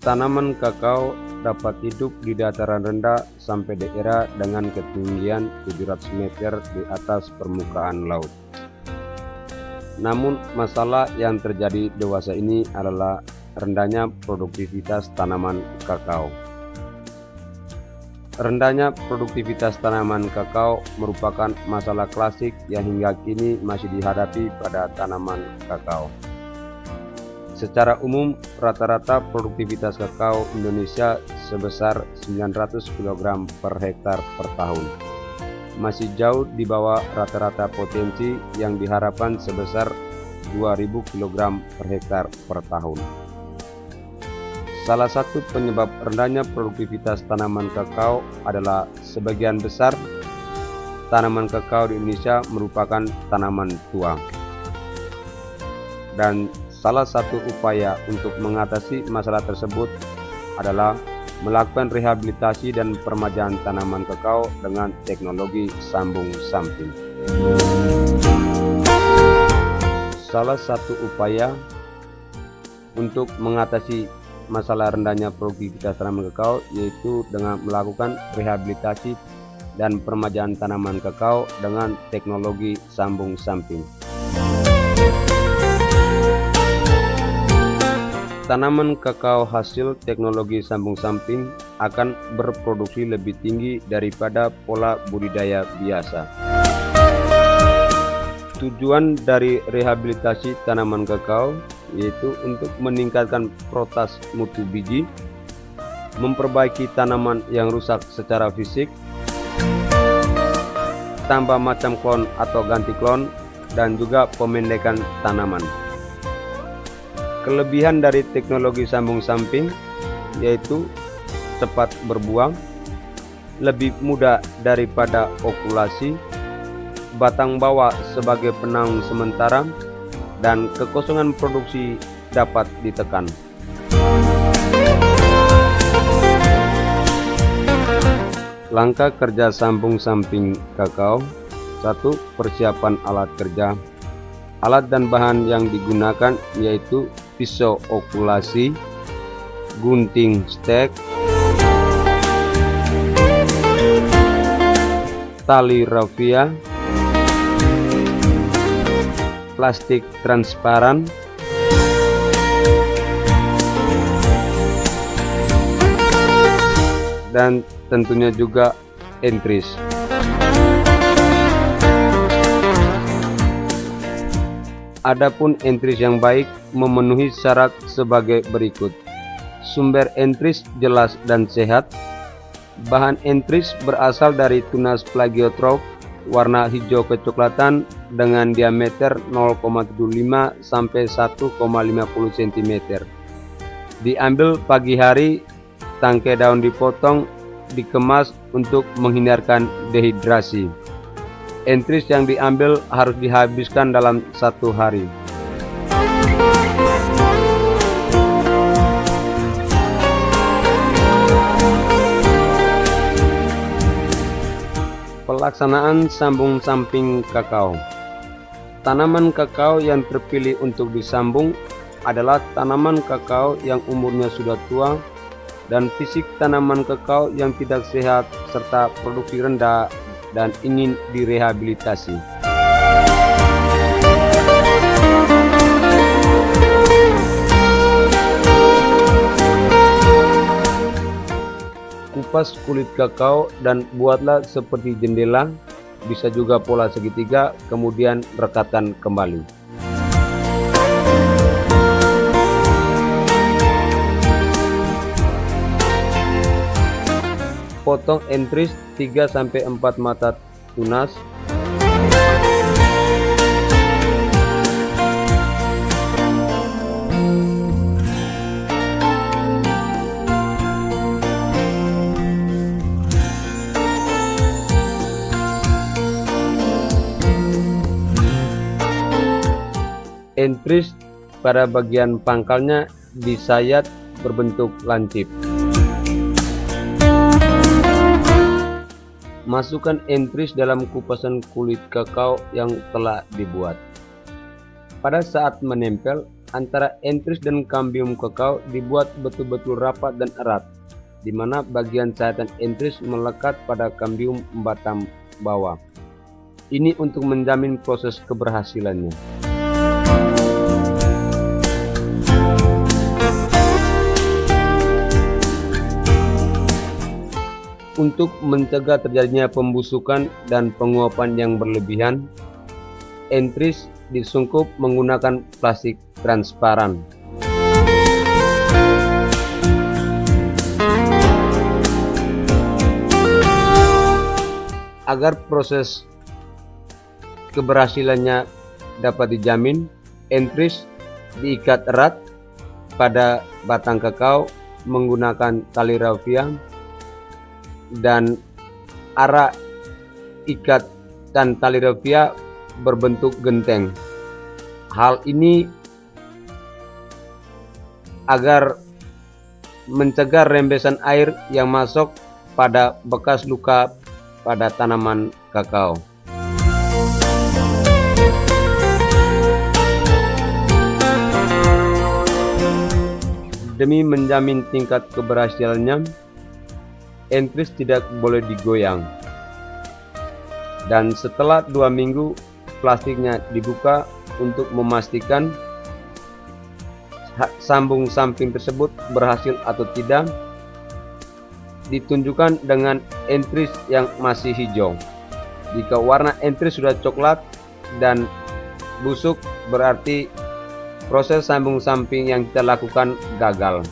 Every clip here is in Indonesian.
Tanaman kakao dapat hidup di dataran rendah sampai daerah dengan ketinggian 700 meter di atas permukaan laut. Namun masalah yang terjadi dewasa ini adalah rendahnya produktivitas tanaman kakao. Rendahnya produktivitas tanaman kakao merupakan masalah klasik yang hingga kini masih dihadapi pada tanaman kakao. Secara umum, rata-rata produktivitas kakao Indonesia sebesar 900 kg per hektar per tahun. Masih jauh di bawah rata-rata potensi yang diharapkan sebesar 2000 kg per hektar per tahun. Salah satu penyebab rendahnya produktivitas tanaman kakao adalah sebagian besar tanaman kakao di Indonesia merupakan tanaman tua. Dan salah satu upaya untuk mengatasi masalah tersebut adalah melakukan rehabilitasi dan peremajaan tanaman kakao dengan teknologi sambung samping. Salah satu upaya untuk mengatasi masalah rendahnya produktivitas tanaman kakao yaitu dengan melakukan rehabilitasi dan peremajaan tanaman kakao dengan teknologi sambung samping. Tanaman kakao hasil teknologi sambung samping akan berproduksi lebih tinggi daripada pola budidaya biasa. Tujuan dari rehabilitasi tanaman kakao yaitu untuk meningkatkan protas mutu biji, memperbaiki tanaman yang rusak secara fisik, tambah macam klon atau ganti klon, dan juga pemendekan tanaman. Kelebihan dari teknologi sambung samping yaitu cepat berbuah, lebih mudah daripada okulasi, batang bawah sebagai penanggung sementara, dan kekosongan produksi dapat ditekan. Langkah kerja sambung samping kakao. 1. Persiapan alat kerja. Alat dan bahan yang digunakan yaitu pisau okulasi, gunting stek, tali raffia, plastik transparan, dan tentunya juga entris. Adapun entris yang baik memenuhi syarat sebagai berikut. Sumber entris jelas dan sehat. Bahan entris berasal dari tunas plagiotrop warna hijau kecoklatan dengan diameter 0,75 sampai 1,50 cm. Diambil pagi hari, tangkai daun dipotong, dikemas untuk menghindarkan dehidrasi. Entris yang diambil harus dihabiskan dalam 1 hari. Pelaksanaan sambung samping kakao. Tanaman kakao yang terpilih untuk disambung adalah tanaman kakao yang umurnya sudah tua dan fisik tanaman kakao yang tidak sehat serta produksi rendah dan ingin direhabilitasi. Kupas kulit kakao dan buatlah seperti jendela, bisa juga pola segitiga, kemudian rekatkan kembali. Potong entris 3-4 mata tunas. Entris pada bagian pangkalnya disayat berbentuk lancip. Masukkan entris dalam kupasan kulit kakao yang telah dibuat. Pada saat menempel, antara entris dan kambium kakao dibuat betul-betul rapat dan erat, di mana bagian sayatan entris melekat pada kambium batang bawah. Ini untuk menjamin proses keberhasilannya. Untuk mencegah terjadinya pembusukan dan penguapan yang berlebihan, entris disungkup menggunakan plastik transparan. Agar proses keberhasilannya dapat dijamin, entris diikat erat pada batang kakao menggunakan tali rafia dan arah ikatan tali rafia berbentuk genteng. Hal ini agar mencegah rembesan air yang masuk pada bekas luka pada tanaman kakao. Demi menjamin tingkat keberhasilannya, entris tidak boleh digoyang. Dan setelah 2 minggu plastiknya dibuka untuk memastikan sambung samping tersebut berhasil atau tidak. Ditunjukkan dengan entris yang masih hijau. Jika warna entris sudah coklat dan busuk, berarti proses sambung samping yang kita lakukan gagal.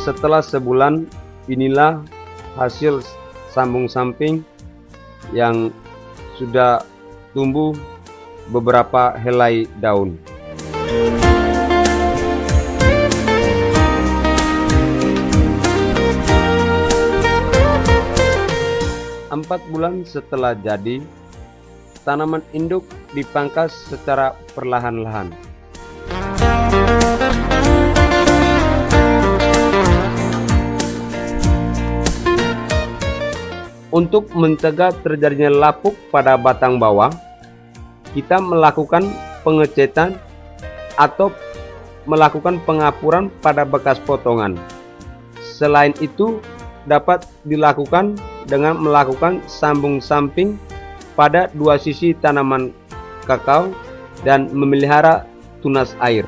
Setelah sebulan, inilah hasil sambung samping yang sudah tumbuh beberapa helai daun. Empat bulan setelah jadi, tanaman induk dipangkas secara perlahan-lahan. Untuk mencegah terjadinya lapuk pada batang bawah, kita melakukan pengecetan atau melakukan pengapuran pada bekas potongan. Selain itu, dapat dilakukan dengan melakukan sambung samping pada 2 sisi tanaman kakao dan memelihara tunas air.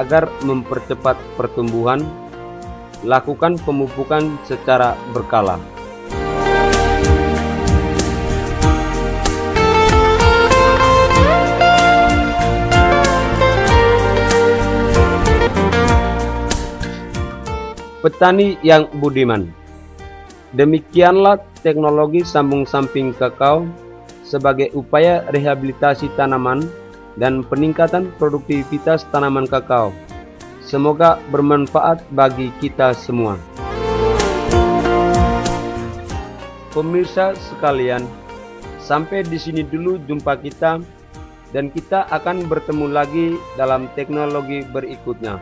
Agar mempercepat pertumbuhan, lakukan pemupukan secara berkala. Petani yang budiman. Demikianlah teknologi sambung samping kakao sebagai upaya rehabilitasi tanaman dan peningkatan produktivitas tanaman kakao. Semoga bermanfaat bagi kita semua. Pemirsa sekalian, sampai di sini dulu jumpa kita, dan kita akan bertemu lagi dalam teknologi berikutnya.